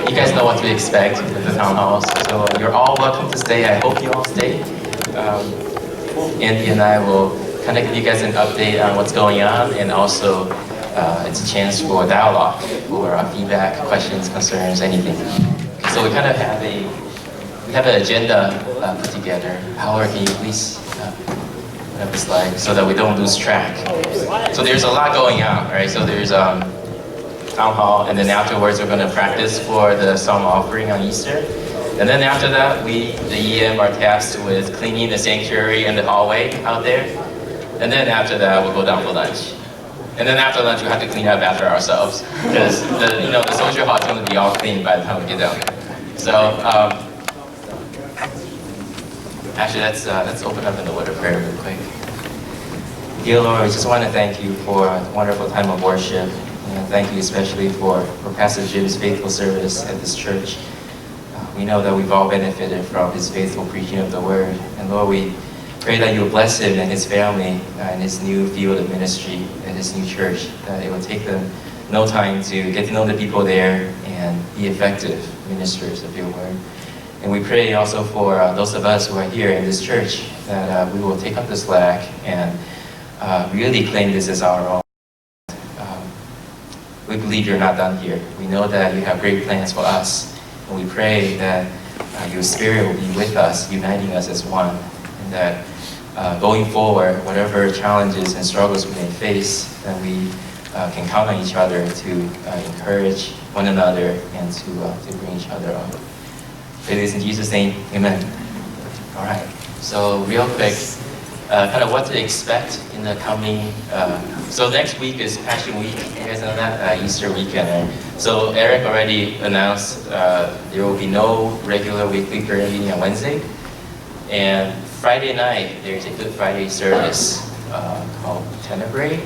you guys know what to expect at the town hall. So you're all welcome to stay. I hope you all stay. Andy and I will kind of give you guys an update on what's going on, and also it's a chance for dialogue, for feedback, questions, concerns, anything. So we kind of have an agenda put together. Howard, can you please have the slide so that we don't lose track? So there's a lot going on, right? So there's town hall, and then afterwards we're going to practice for the song offering on Easter. And then after that, we, the EM, are tasked with cleaning the sanctuary and the hallway out there. And then after that, we'll go down for lunch. And then after lunch, we have to clean up after ourselves, because the social hall is going to be all clean by the time we get down there. So actually, let's open up in the word of prayer real quick. Dear Lord, I just want to thank you for a wonderful time of worship. And thank you especially for Pastor Jim's faithful service at this church. We know that we've all benefited from his faithful preaching of the word. And Lord, we pray that you will bless him and his family in his new field of ministry at his new church. That it will take them no time to get to know the people there and be effective ministers of your word. And we pray also for those of us who are here in this church that we will take up the slack and really claim this as our own. We believe you're not done here. We know that you have great plans for us. And we pray that your Spirit will be with us, uniting us as one. And that going forward, whatever challenges and struggles we may face, that we can count on each other to encourage one another and to bring each other up. Pray this in Jesus' name, amen. All right, so real quick, kind of what to expect in the coming, so next week is Passion Week, you guys know that, Easter weekend, right? So Eric already announced there will be no regular weekly prayer meeting on Wednesday, and Friday night there's a Good Friday service called Tenebrae.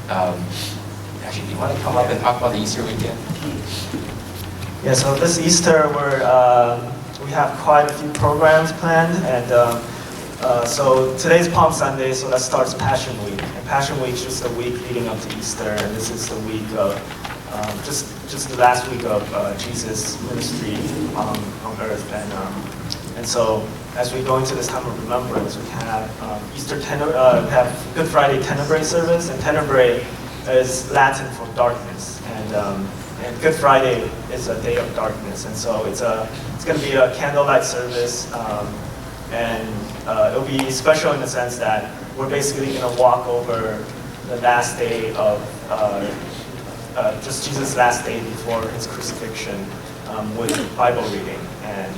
Actually, do you want to come up and talk about the Easter weekend? Yeah, so this Easter we have quite a few programs planned, and so today's Palm Sunday, so that starts Passion Week. And Passion Week is just the week leading up to Easter, and this is the week of, just the last week of Jesus' ministry on earth. And so as we go into this time of remembrance, we have we have Good Friday Tenebrae service, and Tenebrae is Latin for darkness. And Good Friday is a day of darkness, and so it's going to be a candlelight service. And it'll be special in the sense that we're basically going to walk over the last day of just Jesus' last day before his crucifixion with Bible reading, and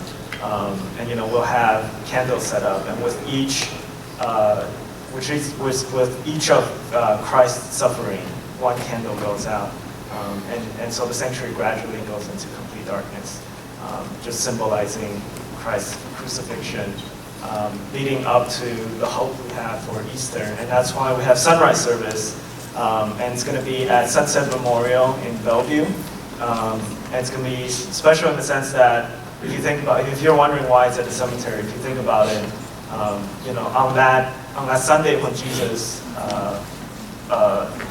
we'll have candles set up, and with each with each of Christ's suffering, one candle goes out, and so the sanctuary gradually goes into complete darkness, just symbolizing Christ's crucifixion. Leading up to the hope we have for Easter, and that's why we have sunrise service, and it's going to be at Sunset Memorial in Bellevue, and it's going to be special in the sense that if you're wondering why it's at the cemetery, if you think about it, on that Sunday when Jesus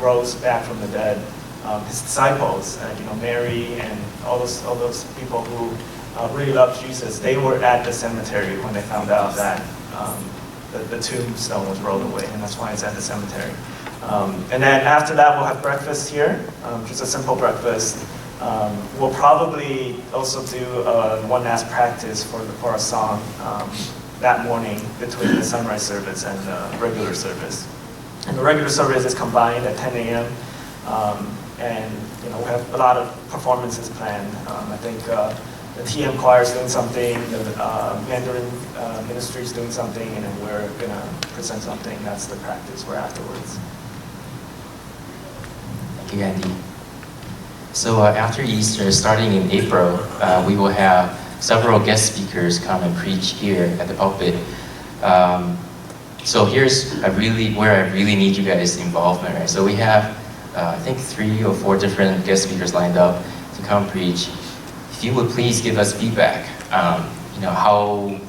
rose back from the dead, his disciples, Mary and all those people who really loved Jesus, they were at the cemetery when they found out that the tombstone was rolled away, and that's why it's at the cemetery. And then after that, we'll have breakfast here, just a simple breakfast. We'll probably also do one last practice for a song that morning between the sunrise service and the regular service. And the regular service is combined at 10 a.m. And we have a lot of performances planned. I think the TM choir is doing something, the Mandarin ministry is doing something, and then we're going to present something. That's the practice for afterwards. Thank you, Andy. So after Easter, starting in April, we will have several guest speakers come and preach here at the pulpit. So here's where I really need you guys' involvement, right? So we have, I think 3 or 4 different guest speakers lined up to come preach. If you would please give us feedback, how,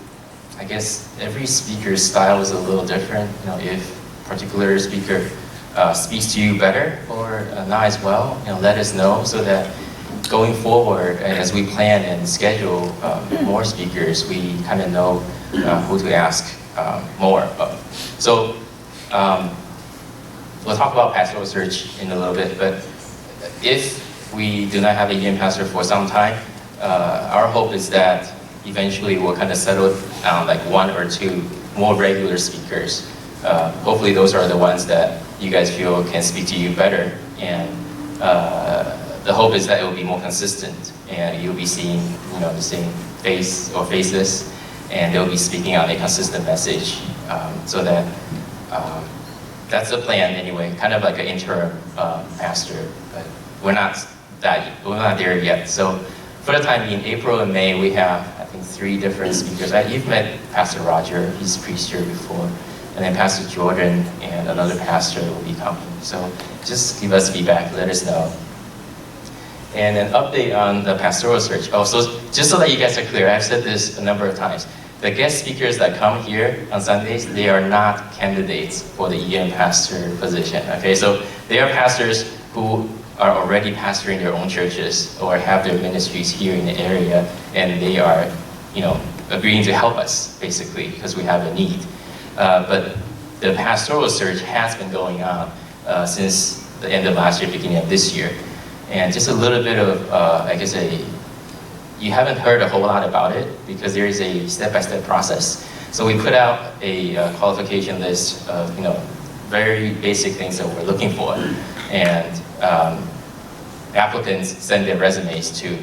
I guess every speaker's style is a little different. If a particular speaker speaks to you better or not as well, let us know so that going forward, as we plan and schedule more speakers, we kind of know who to ask more of. So we'll talk about pastoral search in a little bit, but if we do not have a EM pastor for some time, our hope is that eventually we'll kind of settle on like 1 or 2 more regular speakers. Hopefully those are the ones that you guys feel can speak to you better, and the hope is that it will be more consistent and you'll be seeing the same face or faces, and they'll be speaking on a consistent message, so that that's the plan anyway, kind of like an interim pastor, but we're not there yet. So for the time being, April and May, we have, I think, 3 different speakers. You've met Pastor Roger, he's preached here before, and then Pastor Jordan and another pastor will be coming. So just give us feedback, let us know. And an update on the pastoral search. Oh, so just so that you guys are clear, I've said this a number of times. The guest speakers that come here on Sundays, they are not candidates for the EM pastor position, okay? So they are pastors who are already pastoring their own churches or have their ministries here in the area, and they are, agreeing to help us, basically, because we have a need. But the pastoral search has been going on since the end of last year, beginning of this year. And just a little bit of, you haven't heard a whole lot about it because there is a step-by-step process. So we put out a qualification list of, very basic things that we're looking for. And applicants send their resumes to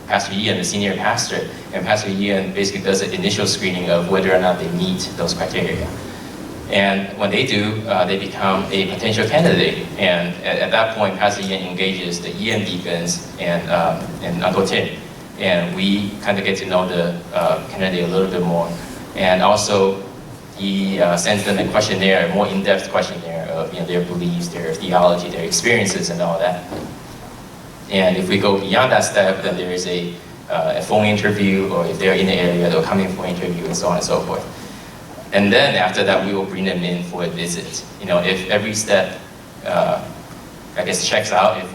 Pastor Ian, the senior pastor, and Pastor Ian basically does an initial screening of whether or not they meet those criteria. And when they do, they become a potential candidate. And at that point, Pastor Ian engages the Ian deacons and Uncle Tim. And we kind of get to know the candidate a little bit more. And also, he sends them a questionnaire, a more in-depth questionnaire of their beliefs, their theology, their experiences, and all that. And if we go beyond that step, then there is a phone interview, or if they're in the area, they'll come in for an interview, and so on and so forth. And then after that, we will bring them in for a visit. If every step, checks out, if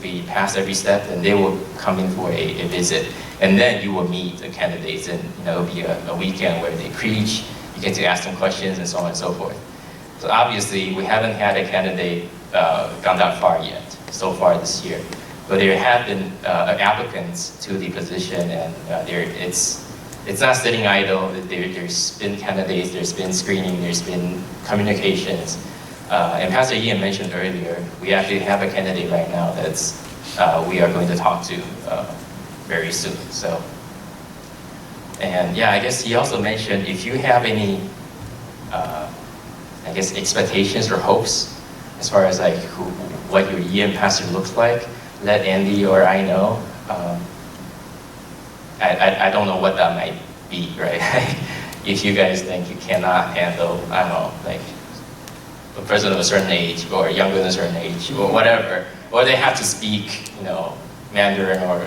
we pass every step, then they will come in for a visit. And then you will meet the candidates, and it'll be a weekend where they preach, you get to ask them questions, and so on and so forth. So obviously, we haven't had a candidate gone that far yet, so far this year. But there have been applicants to the position, and it's not sitting idle. There's been candidates, there's been screening, there's been communications. And Pastor Ian mentioned earlier, we actually have a candidate right now that's we are going to talk to very soon. So, and yeah, I guess he also mentioned if you have any, expectations or hopes as far as like what your EM pastor looks like, let Andy or I know. I don't know what that might be, right? If you guys think you cannot handle, I don't know, like a person of a certain age or younger than a certain age or whatever, or they have to speak, Mandarin or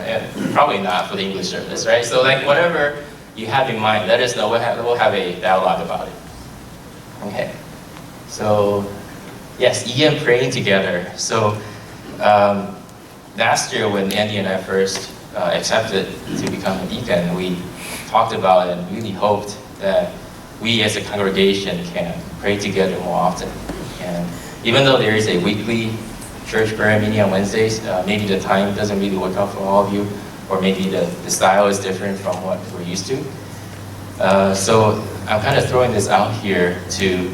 probably not for the English service, right? So like whatever you have in mind, let us know. We'll have a dialogue about it. Okay. So yes, EM praying together. So last year when Andy and I first accepted to become a deacon, we talked about and really hoped that we as a congregation can pray together more often. And even though there is a weekly church prayer meeting on Wednesdays, maybe the time doesn't really work out for all of you, or maybe the style is different from what we're used to. So I'm kind of throwing this out here to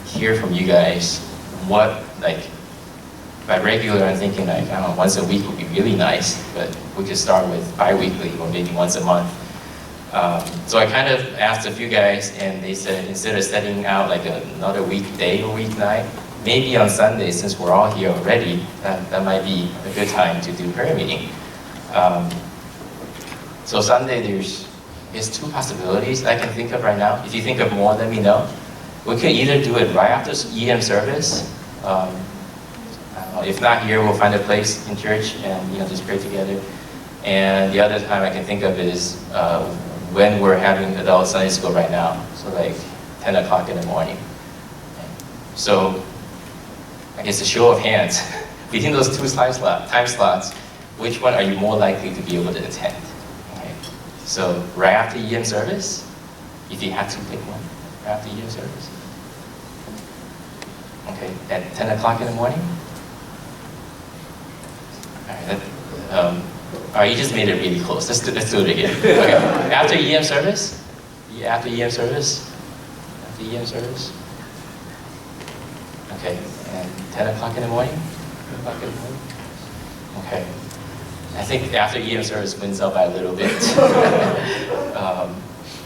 hear from you guys what, like, by regular, I'm thinking like, I don't know, once a week would be really nice, but we could start with bi-weekly or maybe once a month. So I kind of asked a few guys, and they said instead of setting out like another weekday or weeknight, maybe on Sunday, since we're all here already, that might be a good time to do prayer meeting. So Sunday, there's 2 possibilities I can think of right now. If you think of more, let me know. We could either do it right after EM service. If not here, we'll find a place in church and just pray together. And the other time I can think of is when we're having adult Sunday school right now, so like 10 o'clock in the morning. So I guess a show of hands, between those 2 time slots, which one are you more likely to be able to attend? Okay. So right after EM service, if you had to pick one, right after EM service. Okay, at 10 o'clock in the morning? All right, you just made it really close. Let's do it again. Okay. After EM service? Yeah, after EM service? After EM service? Okay, and 10 o'clock in the morning? 10 o'clock in the morning? Okay. I think after EM service wins out by a little bit.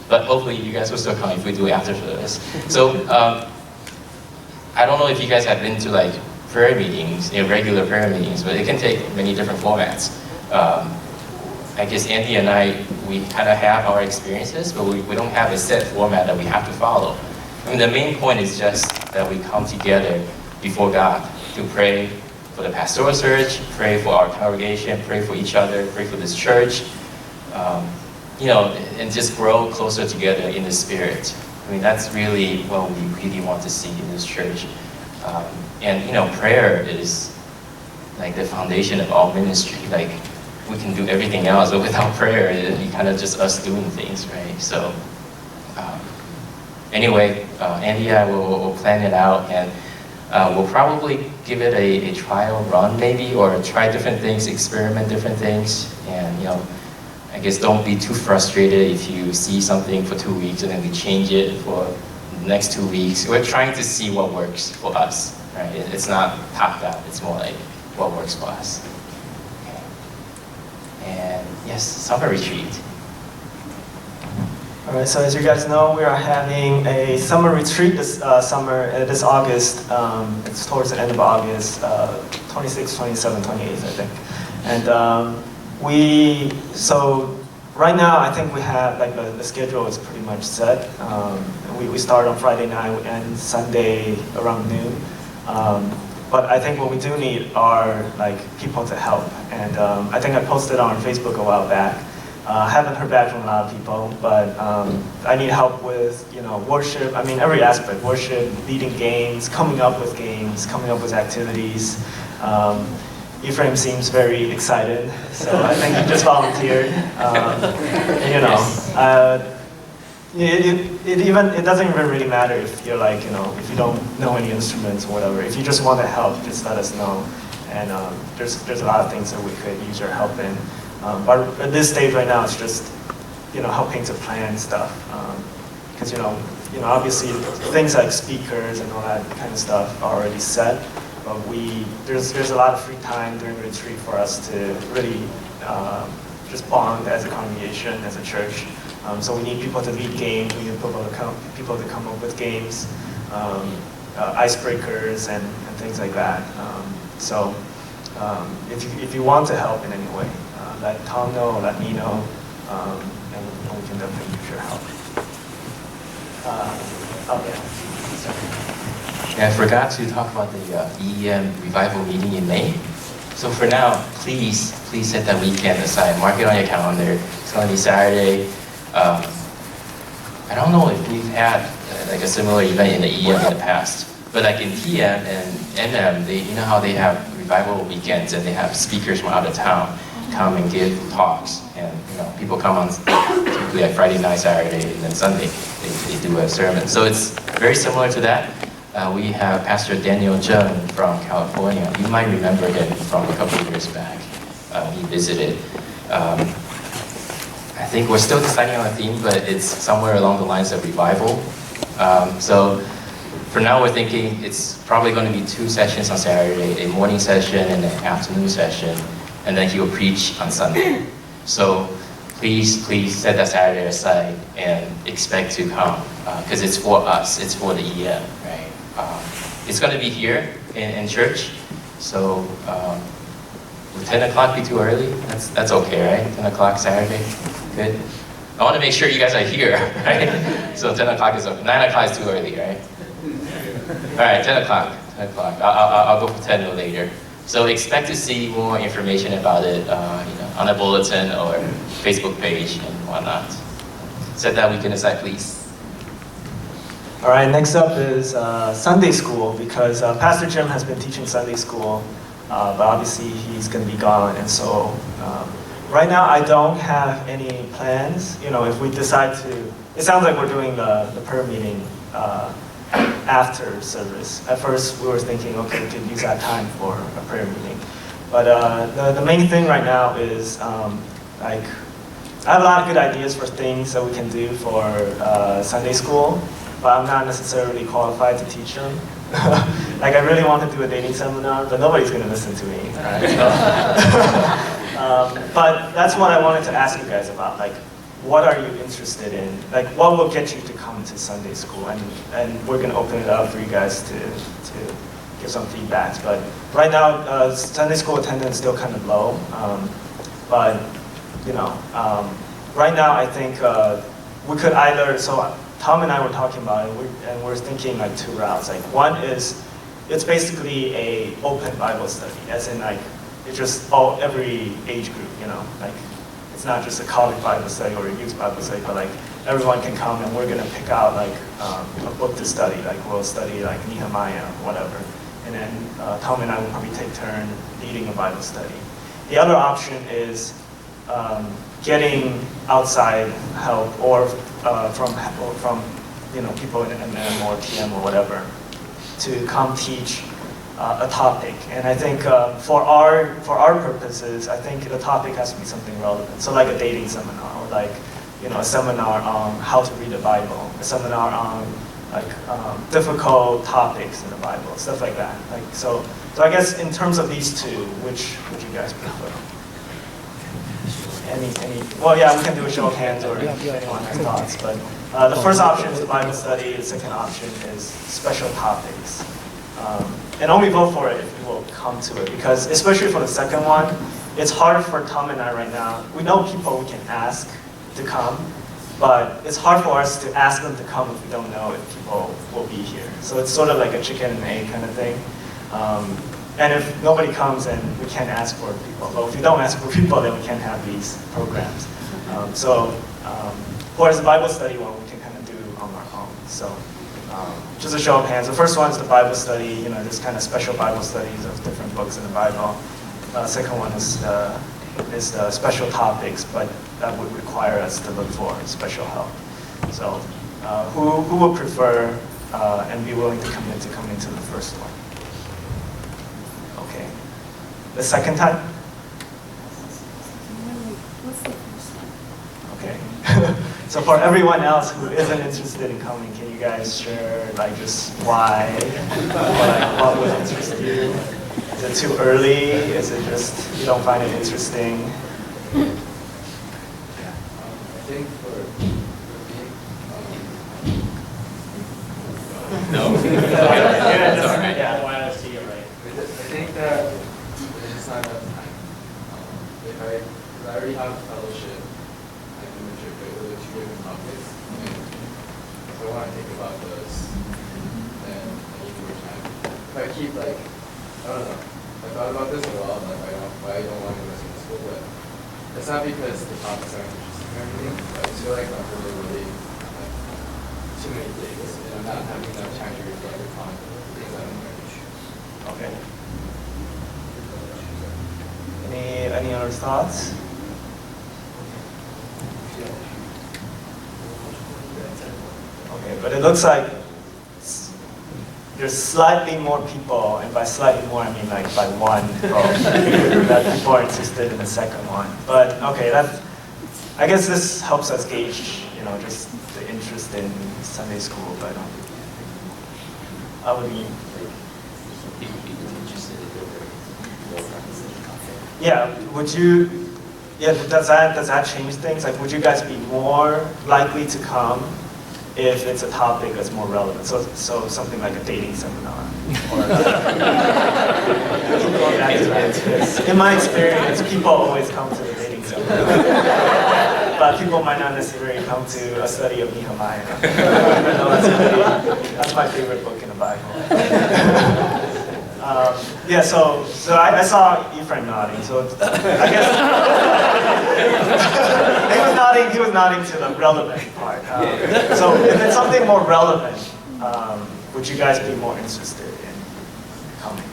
But hopefully you guys will still come if we do after service. So, I don't know if you guys have been to like prayer meetings, regular prayer meetings, but it can take many different formats. I guess Andy and I, we kind of have our experiences, but we don't have a set format that we have to follow. I mean, the main point is just that we come together before God to pray for the pastoral search, pray for our congregation, pray for each other, pray for this church, and just grow closer together in the Spirit. I mean, that's really what we really want to see in this church. Prayer is like the foundation of all ministry. Like, we can do everything else, but without prayer, it'd be kind of just us doing things, right? So, anyway, Andy and I will plan it out, and we'll probably give it a trial run maybe, or try different things, experiment different things, and I guess don't be too frustrated if you see something for 2 weeks and then we change it for the next 2 weeks. We're trying to see what works for us, right? It's not top down, it's more like what works for us. Okay. And yes, summer retreat. All right, so as you guys know, we are having a summer retreat this this August. It's towards the end of August, 26, 27, 28, I think. And so right now, I think we have, like, the schedule is pretty much set. We start on Friday night and Sunday around noon. But I think what we do need are, like, people to help. And I think I posted on Facebook a while back. Haven't heard back from a lot of people, but I need help with, worship. I mean, every aspect: worship, leading games, coming up with activities. Ephraim seems very excited, so I think he just volunteered. It doesn't even really matter if you're like, if you don't know any instruments or whatever. If you just want to help, just let us know. And there's a lot of things that we could use your help in. But at this stage right now, it's just, helping to plan stuff. Because, obviously things like speakers and all that kind of stuff are already set. But there's a lot of free time during the retreat for us to really just bond as a congregation, as a church. So we need people to lead games. We need people to come up with games, icebreakers, and things like that. So if you want to help in any way, let Tom know, let me know, and we can definitely use your help. Yeah, I forgot to talk about the EM revival meeting in May. So for now, please set that weekend aside. Mark it on your calendar. It's going to be Saturday. I don't know if we've had like a similar event in the EM in the past, but like in TM and MM, how they have revival weekends and they have speakers from out of town come and give talks, and people come on typically like Friday night, Saturday, and then Sunday they do a sermon. So it's very similar to that. We have Pastor Daniel Jung from California. You might remember him from a couple of years back. He visited. I think we're still deciding on a theme, but it's somewhere along the lines of revival. So for now, we're thinking it's probably going to be 2 sessions on Saturday, a morning session and an afternoon session, and then he will preach on Sunday. So please set that Saturday aside and expect to come, because it's for us, it's for the EM, right? It's going to be here in church, so would 10 o'clock be too early? That's okay, right? 10 o'clock Saturday, good? I want to make sure you guys are here, right? So 10 o'clock is okay. 9 o'clock is too early, right? All right, 10 o'clock. I'll go for 10 or later. So expect to see more information about it on a bulletin or Facebook page and whatnot. Set that weekend aside, please. All right, next up is Sunday school, because Pastor Jim has been teaching Sunday school but obviously he's going to be gone, and so right now I don't have any plans. You know, if we decide to, it sounds like we're doing the prayer meeting after service. At first we were thinking, okay, we could use that time for a prayer meeting, but the main thing right now is like, I have a lot of good ideas for things that we can do for Sunday school, but I'm not necessarily qualified to teach them. Like, I really want to do a dating seminar, but nobody's going to listen to me, right? But that's what I wanted to ask you guys about. Like, what are you interested in? Like, what will get you to come to Sunday school? And we're going to open it up for you guys to give some feedbacks. But right now, Sunday school attendance is still kind of low. But you know, right now I think we could either, so Tom and I were talking about it, and we're thinking like two routes. Like, one is, it's basically a open Bible study, as in like, it's just every age group, you know, like, it's not just a college Bible study or a youth Bible study, but like, everyone can come and we're gonna pick out like a book to study, like we'll study like Nehemiah, whatever. And then Tom and I will probably take turn leading a Bible study. The other option is getting outside help or from you know, people in MM or TM or whatever to come teach a topic. And I think for our purposes, I think the topic has to be something relevant. So like a dating seminar, or like, you know, a seminar on how to read the Bible, a seminar on like difficult topics in the Bible, stuff like that. Like, so I guess in terms of these two, which would you guys prefer? Well, yeah, we can do a show of hands or if anyone has thoughts. But the first option is the Bible study. The second option is special topics. And only vote for it if we will come to it, because especially for the second one, it's hard for Tom and I right now. We know people we can ask to come, but it's hard for us to ask them to come if we don't know if people will be here. So it's sort of like a chicken and egg kind of thing. And if nobody comes, then we can't ask for people. But if we don't ask for people, then we can't have these programs. Whereas the Bible study one, we can kind of do on our own. So just a show of hands. The first one is the Bible study. You know, there's kind of special Bible studies of different books in the Bible. Second one is the special topics, but that would require us to look for special help. So who would prefer and be willing to commit to coming to the first one? Okay. The second time? What's the first one? Okay. So for everyone else who isn't interested in coming, can you guys share like just why? Or like what would interest you? Is it too early? Is it just you don't find it interesting? I think for me, No? Yeah, That's all right. yeah. Why don't I see it right? I think that there's just not enough time. If I already have a fellowship, I can matriculate with two different topics, and if I want to think about those, then I need more time. If I keep like, I don't know, I thought about this a lot, like I don't want to go to school, but it's not because the topics aren't interesting or anything, but I just feel like I'm really like, too many things, and I'm not having enough time to reflect upon things that I'm learning. Okay. Any other thoughts? Okay, but it looks like there's slightly more people, and by slightly more I mean like by one vote, that people are interested in the second one. But okay, I guess this helps us gauge, you know, just the interest in Sunday school. But I would be. Yeah, would you? Yeah, does that change things? Like, would you guys be more likely to come if it's a topic that's more relevant? So something like a dating seminar. Or in my experience, people always come to the dating seminar, but people might not necessarily come to a study of Nehemiah. Even though that's my favorite book in the Bible. Yeah, so I saw Ephraim nodding, so I guess he was nodding to the relevant part. So if it's something more relevant, would you guys be more interested in coming?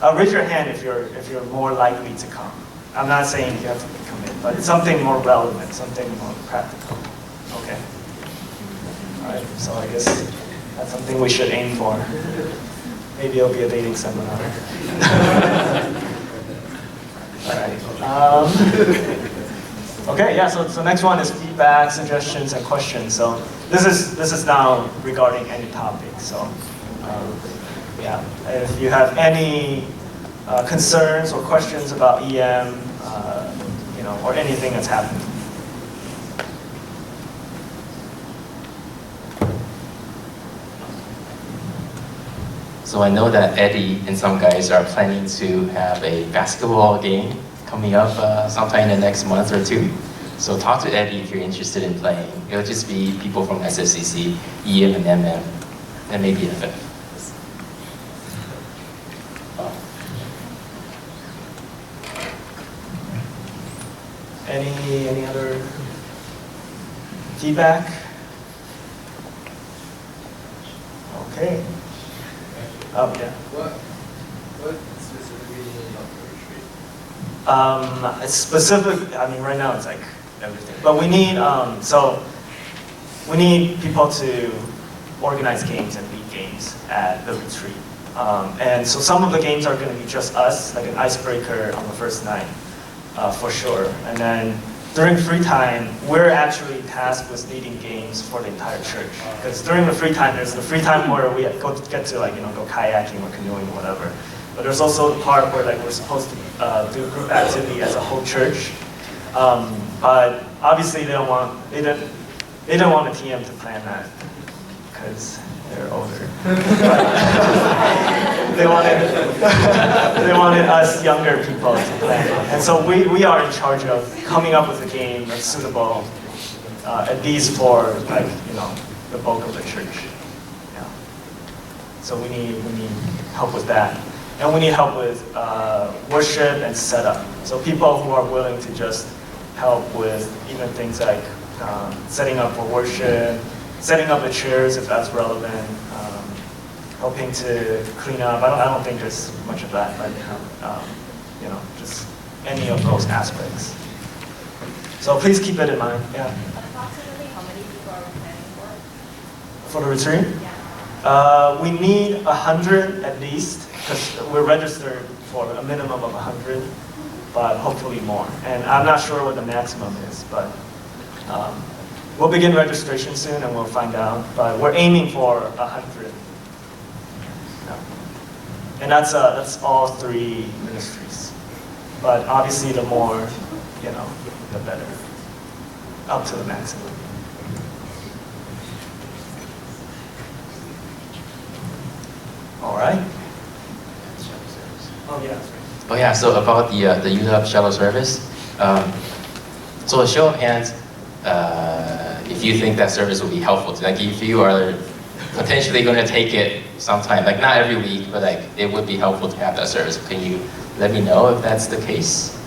Raise your hand if you're more likely to come. I'm not saying you have to commit, but it's something more relevant, something more practical. Okay. All right. So I guess that's something we should aim for. Maybe it'll be a dating seminar. All right. Okay. Yeah. So next one is feedback, suggestions, and questions. So this is now regarding any topic. So yeah, if you have any concerns or questions about EM, or anything that's happening. So I know that Eddie and some guys are planning to have a basketball game coming up sometime in the next month or two. So talk to Eddie if you're interested in playing. It'll just be people from SFCC, EM and MM, and maybe FF. Any other feedback? Okay. Oh yeah. What specifically do you need for retreat? It's specific. I mean, right now it's like everything, but we need we need people to organize games and lead games at the retreat. And so some of the games are going to be just us, like an icebreaker on the first night. For sure. And then during free time, we're actually tasked with leading games for the entire church. Because during the free time, there's the free time where we get to go kayaking or canoeing or whatever. But there's also the part where we're supposed to do group activity as a whole church. But obviously they didn't want the TM to plan that because they're older. They wanted us younger people to play. And so we are in charge of coming up with a game that's suitable, at least for the bulk of the church. Yeah. So we need help with that. And we need help with worship and setup. So people who are willing to just help with even things like setting up for worship, setting up the chairs if that's relevant, helping to clean up. I don't think there's much of that, but just any of those aspects. So please keep it in mind. Yeah. Approximately how many people are we planning for? For the retreat? Yeah. We need 100 at least, because we're registered for a minimum of 100, but hopefully more. And I'm not sure what the maximum is, but we'll begin registration soon and we'll find out. But we're aiming for 100. And that's all three ministries. But obviously the more, the better. Up to the maximum. All right. Oh yeah. Oh yeah, so about the UW shuttle service. So a show of hands, if you think that service will be helpful to, if you are potentially going to take it sometime, not every week, but it would be helpful to have that service. Can you let me know if that's the case?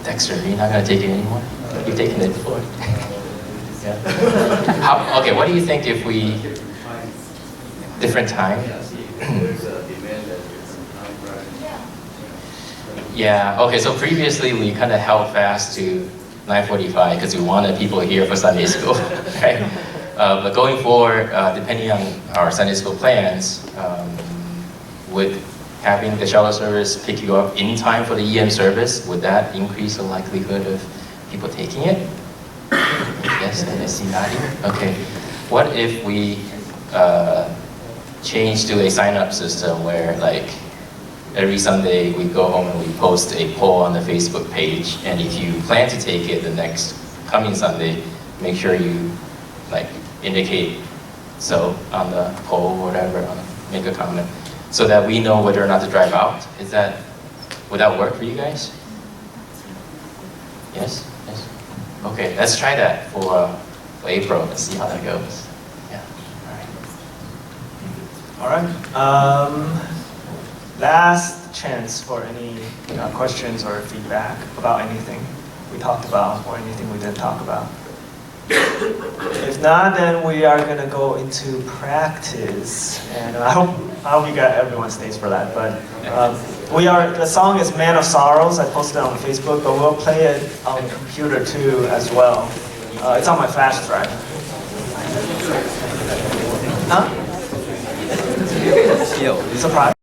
Dexter, you're not going to take it anymore? You've taken it before. Yeah. Okay, what do you think if we, different time? There's a demand that it's not right. Yeah, okay, so previously we kind of held fast to 9:45 because we wanted people here for Sunday school, right? But going forward, depending on our Sunday school plans, would having the shuttle service pick you up in time for the EM service, would that increase the likelihood of people taking it? Yes, and I see nodding. Okay, what if we change to a sign-up system where every Sunday we go home and we post a poll on the Facebook page, and if you plan to take it the next coming Sunday, make sure you indicate so on the poll or whatever, make a comment, so that we know whether or not to drive out. Would that work for you guys? Yes? Yes? Okay, let's try that for April and see how that goes. Yeah, all right. All right. Last chance for any questions or feedback about anything we talked about or anything we didn't talk about. If not, then we are gonna go into practice, and I hope you got everyone stays for that. But the song is "Man of Sorrows." I posted it on Facebook, but we'll play it on the computer too as well. It's on my flash drive. Huh? Surprise.